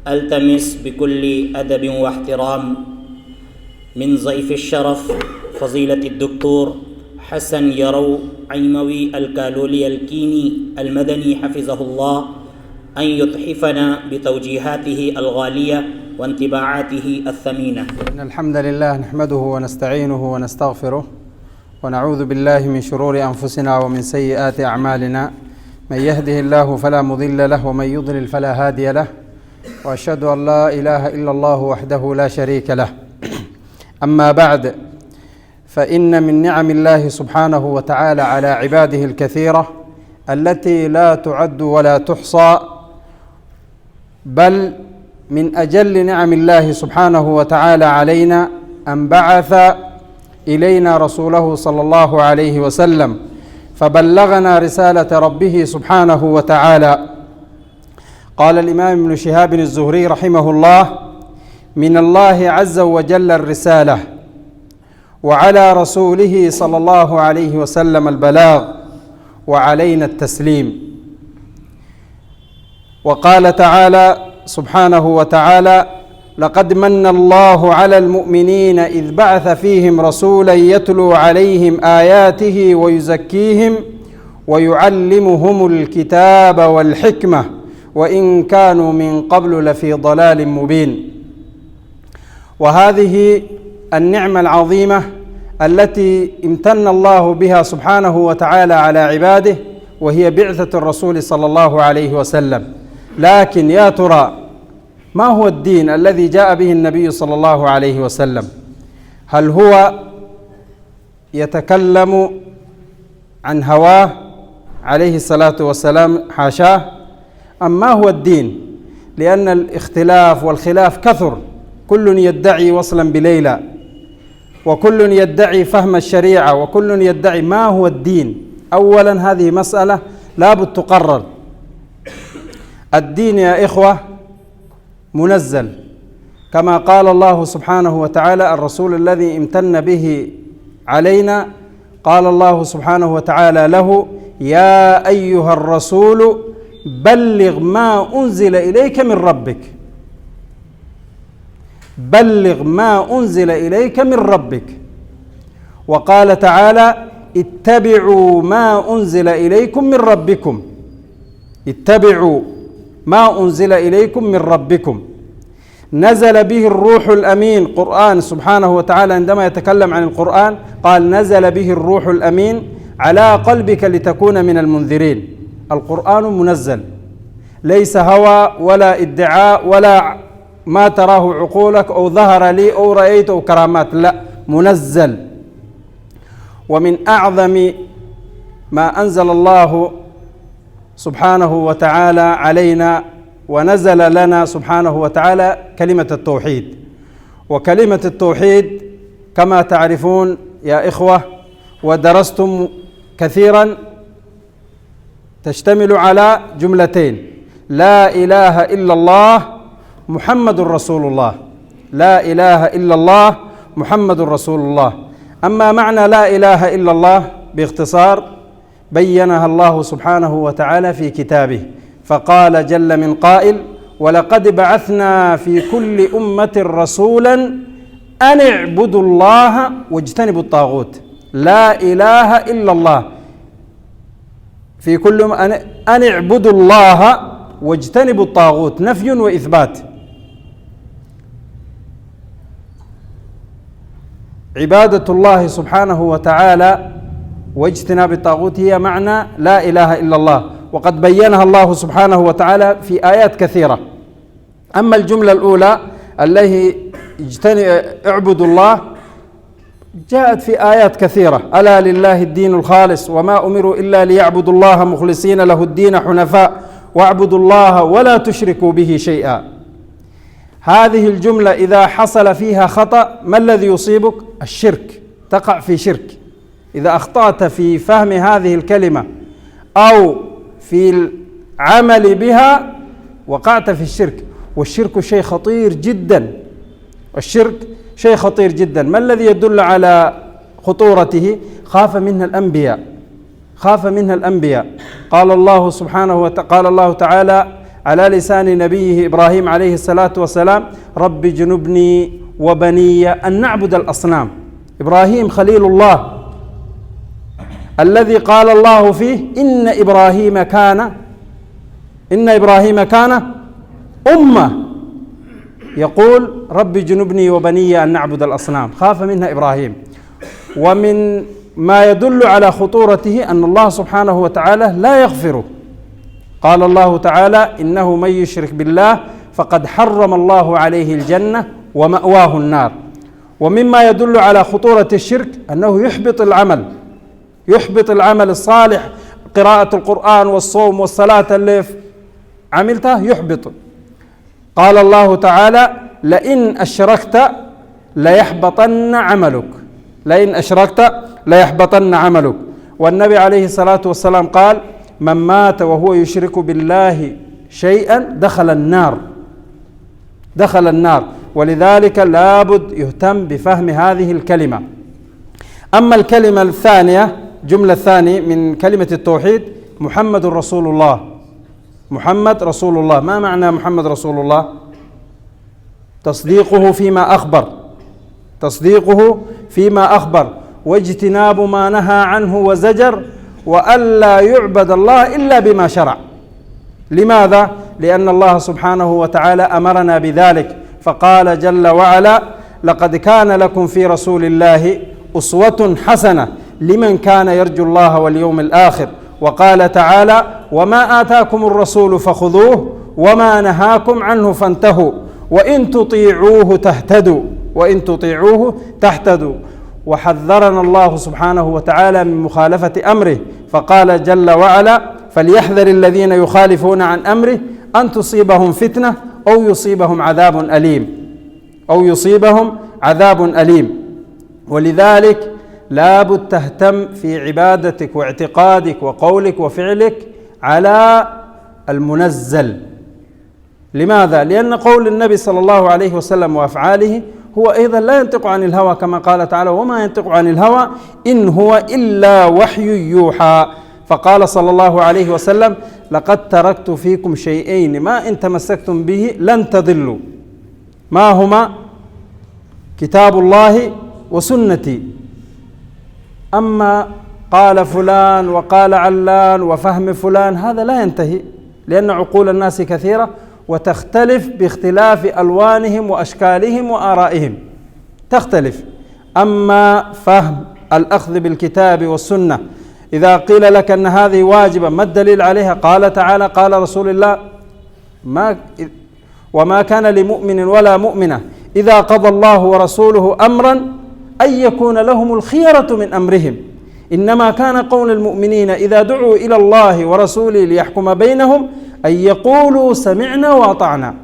ألتمس بكل أدب واحترام من ضيف الشرف فضيلة الدكتور حسن يرو عيموي الكالولي الكيني المدني حفظه الله أن يتحفنا بتوجيهاته الغالية وانطباعاته الثمينة. إن الحمد لله نحمده ونستعينه ونستغفره ونعوذ بالله من شرور أنفسنا ومن سيئات أعمالنا، من يهده الله فلا مضل له ومن يضلل فلا هادي له، وأشهد أن لا إله إلا الله وحده لا شريك له. أما بعد، فإن من نعم الله سبحانه وتعالى على عباده الكثيرة التي لا تعد ولا تحصى، بل من أجل نعم الله سبحانه وتعالى علينا أن بعث إلينا رسوله صلى الله عليه وسلم فبلغنا رسالة ربه سبحانه وتعالى. قال الإمام ابن شهاب الزهري رحمه الله: من الله عز وجل الرسالة، وعلى رسوله صلى الله عليه وسلم البلاغ، وعلينا التسليم. وقال تعالى سبحانه وتعالى: لقد من الله على المؤمنين إذ بعث فيهم رسولا يتلو عليهم آياته ويزكيهم ويعلمهم الكتاب والحكمة وإن كانوا من قبل لفي ضلال مبين. وهذه النعمة العظيمة التي امتن الله بها سبحانه وتعالى على عباده، وهي بعثة الرسول صلى الله عليه وسلم. لكن يا ترى ما هو الدين الذي جاء به النبي صلى الله عليه وسلم؟ هل هو يتكلم عن هواه عليه الصلاة والسلام؟ حاشاه. أم ما هو الدين؟ لأن الاختلاف والخلاف كثر، كل يدعي وصلا بليلى، وكل يدعي فهم الشريعة، وكل يدعي ما هو الدين. أولا هذه مسألة لابد تقرر. الدين يا إخوة منزل، كما قال الله سبحانه وتعالى: الرسول الذي امتن به علينا، قال الله سبحانه وتعالى له: يا أيها الرسول بلغ ما أنزل إليك من ربك. بلغ ما أنزل إليك من ربك. وقال تعالى: اتبعوا ما أنزل إليكم من ربكم. اتبعوا ما أنزل إليكم من ربكم. نزل به الروح الأمين. قرآن سبحانه وتعالى عندما يتكلم عن القرآن قال: نزل به الروح الأمين على قلبك لتكون من المنذرين. القرآن منزل، ليس هوى ولا ادعاء ولا ما تراه عقولك أو ظهر لي أو رأيت أو كرامات، لا، منزل. ومن أعظم ما أنزل الله سبحانه وتعالى علينا ونزل لنا سبحانه وتعالى كلمة التوحيد. وكلمة التوحيد كما تعرفون يا إخوة ودرستم كثيرا تشتمل على جملتين: لا إله إلا الله محمد رسول الله. لا إله إلا الله محمد رسول الله. أما معنى لا إله إلا الله باختصار بينها الله سبحانه وتعالى في كتابه، فقال جل من قائل: ولقد بعثنا في كل أمة رسولا أن اعبدوا الله واجتنبوا الطاغوت. لا إله إلا الله في كل أن اعبدوا الله واجتنبوا الطاغوت، نفي وإثبات. عبادة الله سبحانه وتعالى واجتناب الطاغوت هي معنى لا إله إلا الله، وقد بينها الله سبحانه وتعالى في آيات كثيرة. أما الجملة الأولى التي اعبدوا الله جاءت في آيات كثيرة: ألا لله الدين الخالص وما أمروا إلا ليعبدوا الله مخلصين له الدين حنفاء واعبدوا الله ولا تشركوا به شيئا. هذه الجملة إذا حصل فيها خطأ ما الذي يصيبك؟ الشرك، تقع في شرك. إذا أخطأت في فهم هذه الكلمة أو في العمل بها وقعت في الشرك. والشرك شيء خطير جدا. الشرك شيء خطير جدا. ما الذي يدل على خطورته؟ خاف منها الأنبياء. خاف منها الأنبياء. قال الله سبحانه وتعالى: قال الله تعالى على لسان نبيه إبراهيم عليه الصلاة والسلام: رب جنبني وبني أن نعبد الأصنام. إبراهيم خليل الله الذي قال الله فيه: إن إبراهيم كان أمة يقول رب جنبني وبني أن نعبد الأصنام، خاف منها إبراهيم. ومن ما يدل على خطورته أن الله سبحانه وتعالى لا يغفره. قال الله تعالى: إنه من يشرك بالله فقد حرم الله عليه الجنة ومأواه النار. ومما يدل على خطورة الشرك أنه يحبط العمل الصالح، قراءة القرآن والصوم والصلاة اللي عملتها يحبط. قال الله تعالى: لئن أشركت ليحبطن عملك. والنبي عليه الصلاة والسلام قال: من مات وهو يشرك بالله شيئا دخل النار. ولذلك لابد يهتم بفهم هذه الكلمة. أما الكلمة الثانية، جملة الثانية من كلمة التوحيد: محمد رسول الله. ما معنى محمد رسول الله؟ تصديقه فيما أخبر واجتناب ما نهى عنه وزجر، وألا يعبد الله إلا بما شرع. لماذا؟ لأن الله سبحانه وتعالى أمرنا بذلك، فقال جل وعلا: لقد كان لكم في رسول الله أسوة حسنة لمن كان يرجو الله واليوم الآخر. وقال تعالى: وما آتاكم الرسول فخذوه وما نهاكم عنه فانتهوا وإن تطيعوه تهتدوا. وحذرنا الله سبحانه وتعالى من مخالفة أمره، فقال جل وعلا: فليحذر الذين يخالفون عن أمره أن تصيبهم فتنة أو يصيبهم عذاب أليم. ولذلك لابد تهتم في عبادتك واعتقادك وقولك وفعلك على المنزل. لماذا؟ لأن قول النبي صلى الله عليه وسلم وأفعاله هو أيضا لا ينطق عن الهوى، كما قال تعالى: وما ينطق عن الهوى إن هو إلا وحي يوحى. فقال صلى الله عليه وسلم: لقد تركت فيكم شيئين ما إن تمسكتم به لن تضلوا. ما هما؟ كتاب الله وسنتي. أما قال فلان وقال علان وفهم فلان هذا لا ينتهي، لأن عقول الناس كثيرة وتختلف باختلاف ألوانهم وأشكالهم وآرائهم تختلف. أما فهم الأخذ بالكتاب والسنة، إذا قيل لك أن هذه واجبة ما الدليل عليها؟ قال تعالى: قال رسول الله: وما كان لمؤمن ولا مؤمنة إذا قضى الله ورسوله أمرا أن يكون لهم الخيرة من أمرهم، إنما كان قول المؤمنين إذا دعوا إلى الله ورسوله ليحكم بينهم أن يقولوا سمعنا وأطعنا.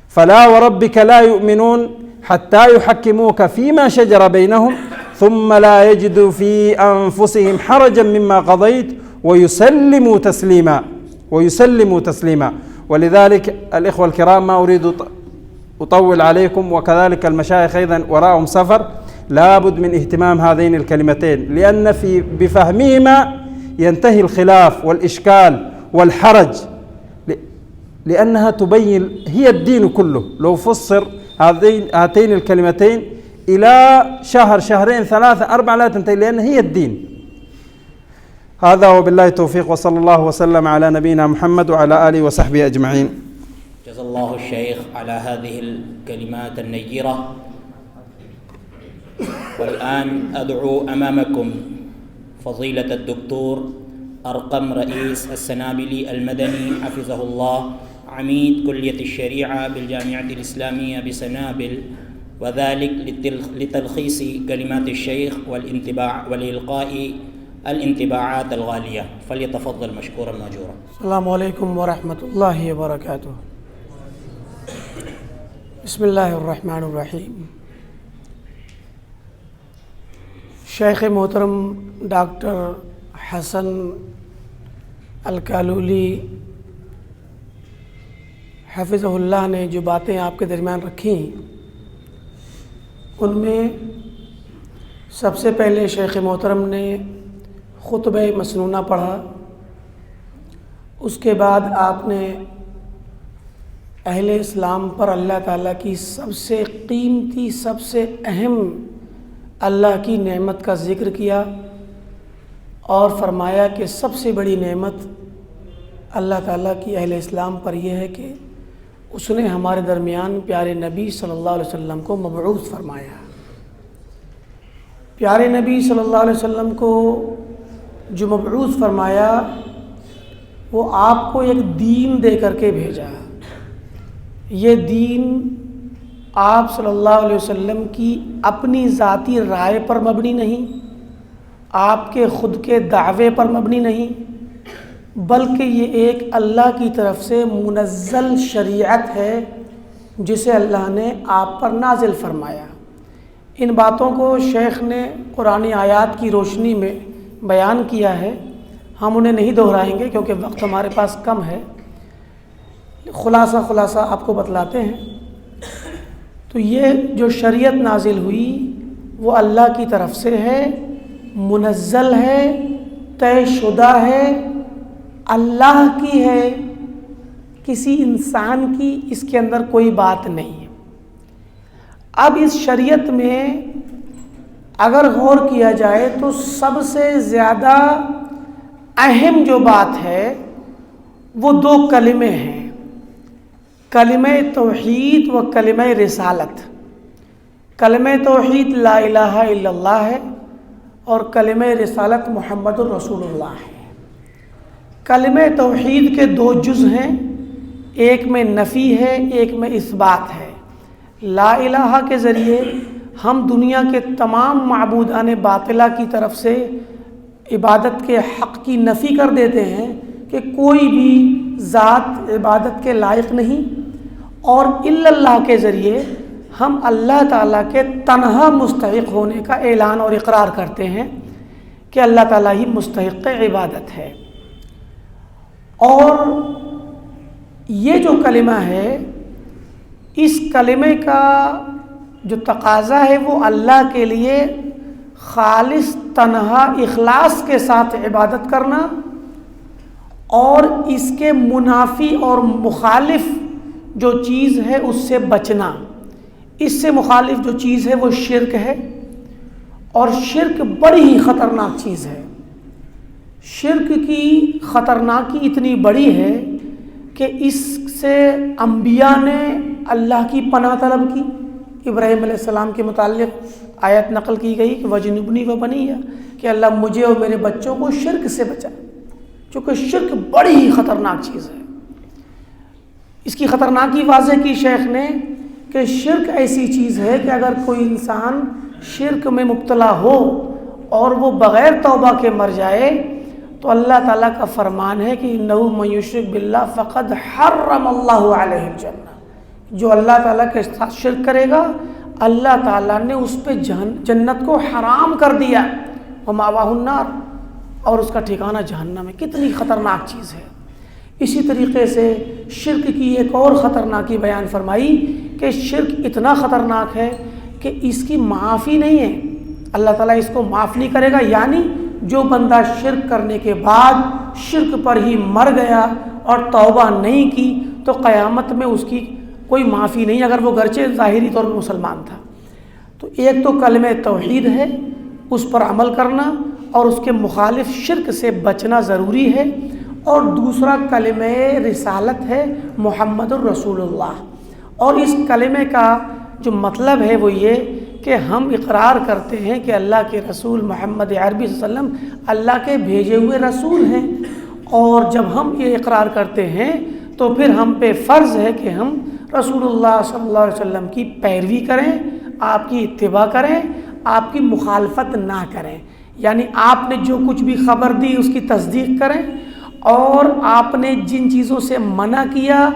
فلا وربك لا يؤمنون حتى يحكموك فيما شجر بينهم ثم لا يجدوا في أنفسهم حرجا مما قضيت ويسلموا تسليما. ولذلك الإخوة الكرام، ما أريد أطول عليكم، وكذلك المشايخ أيضا وراءهم سفر، لابد من اهتمام هذين الكلمتين، لأن بفهمهما ينتهي الخلاف والإشكال والحرج، لأنها تبين هي الدين كله. لو فسر هاتين الكلمتين إلى شهر، شهرين، 3، 4 لا تنتهي، لأن هي الدين. هذا وبالله التوفيق، وصلى الله وسلم على نبينا محمد وعلى آله وصحبه أجمعين. جزا الله الشيخ على هذه الكلمات النيرة. والآن أدعو أمامكم فضيلة الدكتور أرقم رئيس السنابلي المدني حفظه الله، عميد كلية الشريعة بالجامعة الإسلامية بسنابل، وذلك لتلخيص كلمات الشيخ والإلقاء الانطباعات الغالية. فليتفضل مشكورا ماجورا. السلام عليكم ورحمة الله وبركاته. بسم الله الرحمن الرحیم. शेख मोहतरम डॉक्टर हसन अलकालूली हफ़िज़हुल्लाह ने जो बातें आपके दरमियान रखी, उनमें सबसे पहले शेख मोहतरम ने खुतबे मसनूना पढ़ा اس کے بعد آپ نے اہل اسلام پر اللہ تعالیٰ کی سب سے قیمتی، سب سے اہم اللہ کی نعمت کا ذکر کیا اور فرمایا کہ سب سے بڑی نعمت اللہ تعالیٰ کی اہل اسلام پر یہ ہے کہ اس نے ہمارے درمیان پیارے نبی صلی اللہ علیہ وسلم کو مبعوث فرمایا۔ پیارے نبی صلی اللہ علیہ وسلم کو جو مبعوث فرمایا وہ آپ کو ایک دین دے کر کے بھیجا۔ یہ دین آپ صلی اللہ علیہ وسلم کی اپنی ذاتی رائے پر مبنی نہیں، آپ کے خود کے دعوے پر مبنی نہیں، بلکہ یہ ایک اللہ کی طرف سے منزل شریعت ہے جسے اللہ نے آپ پر نازل فرمایا۔ ان باتوں کو شیخ نے قرآنی آیات کی روشنی میں بیان کیا ہے، ہم انہیں نہیں دہرائیں گے کیونکہ وقت ہمارے پاس کم ہے، خلاصہ آپ کو بتلاتے ہیں۔ تو یہ جو شریعت نازل ہوئی وہ اللہ کی طرف سے ہے، منزل ہے، طے شدہ ہے، اللہ کی ہے، کسی انسان کی اس کے اندر کوئی بات نہیں ہے۔ اب اس شریعت میں اگر غور کیا جائے تو سب سے زیادہ اہم جو بات ہے وہ دو کلمے ہیں، کلمہ توحید و کلمہ رسالت۔ کلمہ توحید لا الہ الا اللہ ہے اور کلمہ رسالت محمد الرسول اللہ ہے۔ کلمہ توحید کے دو جز ہیں، ایک میں نفی ہے، ایک میں اثبات ہے۔ لا الہ کے ذریعے ہم دنیا کے تمام معبودان باطلہ کی طرف سے عبادت کے حق کی نفی کر دیتے ہیں کہ کوئی بھی ذات عبادت کے لائق نہیں، اور الا اللہ کے ذریعے ہم اللہ تعالیٰ کے تنہا مستحق ہونے کا اعلان اور اقرار کرتے ہیں کہ اللہ تعالیٰ ہی مستحق عبادت ہے۔ اور یہ جو کلمہ ہے، اس کلمے کا جو تقاضا ہے وہ اللہ کے لیے خالص تنہا اخلاص کے ساتھ عبادت کرنا، اور اس کے منافی اور مخالف جو چیز ہے اس سے بچنا۔ اس سے مخالف جو چیز ہے وہ شرک ہے، اور شرک بڑی ہی خطرناک چیز ہے۔ شرک کی خطرناکی اتنی بڑی ہے کہ اس سے انبیاء نے اللہ کی پناہ طلب کی۔ ابراہیم علیہ السلام کے متعلق آیت نقل کی گئی کہ وجنبنی و بنی، کہ اللہ مجھے اور میرے بچوں کو شرک سے بچا، چونکہ شرک بڑی ہی خطرناک چیز ہے۔ اس کی خطرناکی واضح کی شیخ نے کہ شرک ایسی چیز ہے کہ اگر کوئی انسان شرک میں مبتلا ہو اور وہ بغیر توبہ کے مر جائے تو اللہ تعالیٰ کا فرمان ہے کہ انہ من یشرک باللہ فقد حرم اللہ علیہ الجنہ، جو اللہ تعالیٰ کے ساتھ شرک کرے گا اللہ تعالیٰ نے اس پہ جنت کو حرام کر دیا، ومأواہ النار، اور اس کا ٹھکانہ جہنم ہے۔ کتنی خطرناک چیز ہے۔ اسی طریقے سے شرک کی ایک اور خطرناکی بیان فرمائی کہ شرک اتنا خطرناک ہے کہ اس کی معافی نہیں ہے، اللہ تعالیٰ اس کو معاف نہیں کرے گا۔ یعنی جو بندہ شرک کرنے کے بعد شرک پر ہی مر گیا اور توبہ نہیں کی تو قیامت میں اس کی کوئی معافی نہیں، اگر وہ گرچہ ظاہری طور پر مسلمان تھا۔ تو ایک تو کلمہ توحید ہے، اس پر عمل کرنا اور اس کے مخالف شرک سے بچنا ضروری ہے، اور دوسرا کلمہ رسالت ہے محمد الرسول اللہ۔ اور اس کلمے کا جو مطلب ہے وہ یہ کہ ہم اقرار کرتے ہیں کہ اللہ کے رسول محمد عربی صلی اللہ علیہ وسلم اللہ کے بھیجے ہوئے رسول ہیں، اور جب ہم یہ اقرار کرتے ہیں تو پھر ہم پہ فرض ہے کہ ہم رسول اللہ صلی اللہ علیہ وسلم کی پیروی کریں، آپ کی اتباع کریں، آپ کی مخالفت نہ کریں۔ یعنی آپ نے جو کچھ بھی خبر دی اس کی تصدیق کریں، اور آپ نے جن چیزوں سے منع کیا،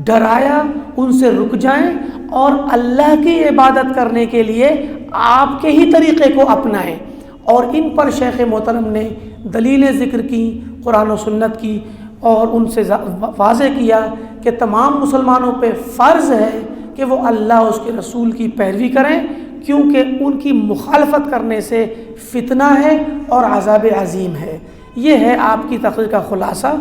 ڈرایا، ان سے رک جائیں، اور اللہ کی عبادت کرنے کے لیے آپ کے ہی طریقے کو اپنائیں۔ اور ان پر شیخ محترم نے دلیلیں ذکر کی قرآن و سنت کی، اور ان سے واضح کیا کہ تمام مسلمانوں پہ فرض ہے کہ وہ اللہ اس کے رسول کی پیروی کریں، کیونکہ ان کی مخالفت کرنے سے فتنہ ہے اور عذاب عظیم ہے۔ یہ ہے آپ کی تقریر کا خلاصہ۔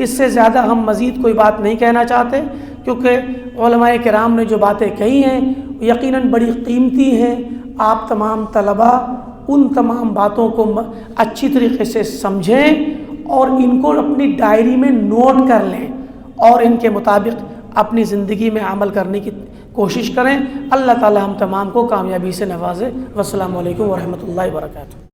اس سے زیادہ ہم مزید کوئی بات نہیں کہنا چاہتے، کیونکہ علماء کرام نے جو باتیں کہی ہیں یقیناً بڑی قیمتی ہیں۔ آپ تمام طلباء ان تمام باتوں کو اچھی طریقے سے سمجھیں اور ان کو اپنی ڈائری میں نوٹ کر لیں اور ان کے مطابق اپنی زندگی میں عمل کرنے کی کوشش کریں۔ اللہ تعالی ہم تمام کو کامیابی سے نوازے۔ والسلام علیکم ورحمۃ اللہ وبرکاتہ۔